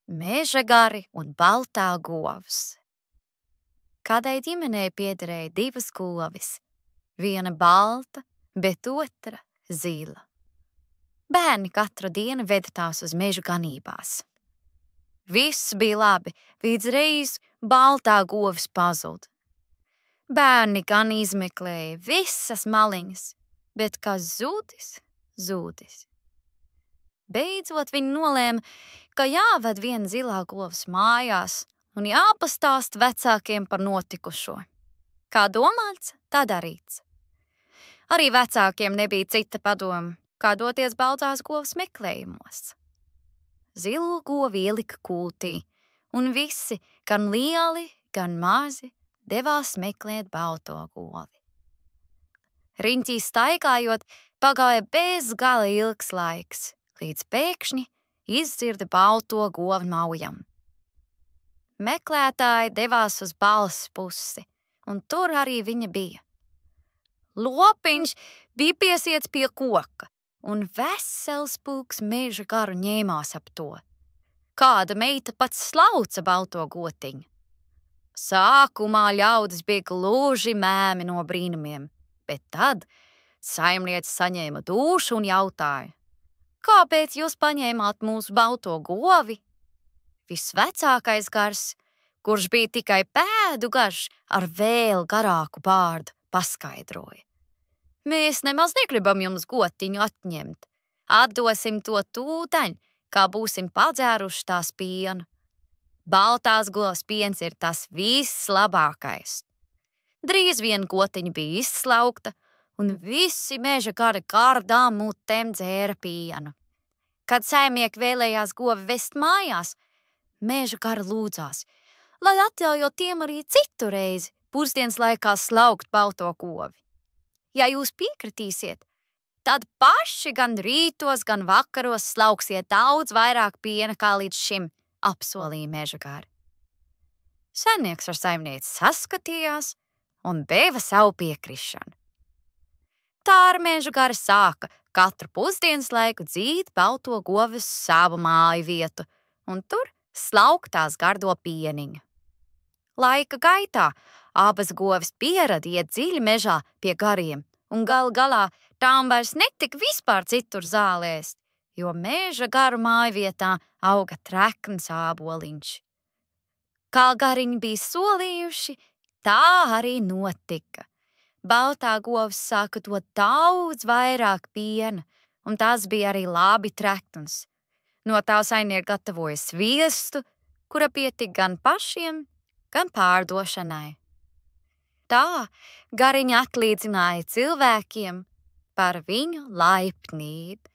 Meža gari un baltā govs. Kādai ģimenei piederēja divas govis, viena balta, bet otra zila. Bērni katru dienu veda tās uz mežu ganībās. Viss bija labi, līdz reiz baltā govis pazuda. Bērni gan izmeklēja visas maliņas, bet kas zūdis. Beidzot viņi nolēma, ka jāved viena zilā govs mājās un jāpastāst vecākiem par notikušo. Kā domāts, tā darīts. Arī vecākiem nebija cita padoma, kā doties baltās govs meklējumos. Zilo govi ielika kūtī, un visi, gan lieli, gan mazi, devās meklēt balto govi. Riņķī staigājot, pagāja bez gala ilgs laiks, līdz pēkšņi izdzirda balto govi maujam. Meklētāji devās uz balas pusi, un tur arī viņa bija. Lopiņš bija piesiets pie koka, un vesels pulks meža garu ņēmās ap to. Kāda meita pats slauca balto gotiņu. Sākumā ļaudis bija gluži mēmi no brīnumiem, bet tad saimniece saņēma dūšu un jautāja: kāpēc jūs paņēmāt mūsu balto govi? Visvecākais gars, kurš bija tikai pēdu garš, ar vēl garāku bārdu, paskaidroja: mēs nemaz negribam jums gotiņu atņemt. Atdosim to tūdaļ, kā būsim padzēruši tās pienu. Baltās govs piens ir tas vislabākais. Drīz vien gotiņa bija izslaukta, un visi meža gari gardām mutēm dzēra pienu. Kad saimnieki vēlējās govi vest mājās, meža gari lūdzās, lai atļaujot tiem arī citu reizi pusdienas laikā slaukt balto govi. Ja jūs piekritīsiet, tad paši gan rītos, gan vakaros slaugsiet daudz vairāk piena kā līdz šim, apsolīja meža gari. Saimnieks ar saimnieci saskatījās un deva savu piekrišanu. Tā ar meža gari sāka katru pusdienas laiku dzīt balto govi uz savu māju vietu, un tur slauktās gardo pieniņu. Laika gaitā abas govis pierada iet dziļi mežā pie gariem, un gal galā tām vairs netika vispār citur zālēst, jo meža garu māju vietā auga trekns āboliņš. Kā gariņi bija solījuši, tā arī notika. Baltā govs sāka dot daudz vairāk piena, un tas bija arī labi trekns. No tā saimnieki gatavoja sviestu, kura pietika gan pašiem, gan pārdošanai. Tā gariņi atlīdzināja cilvēkiem par viņu laipnību.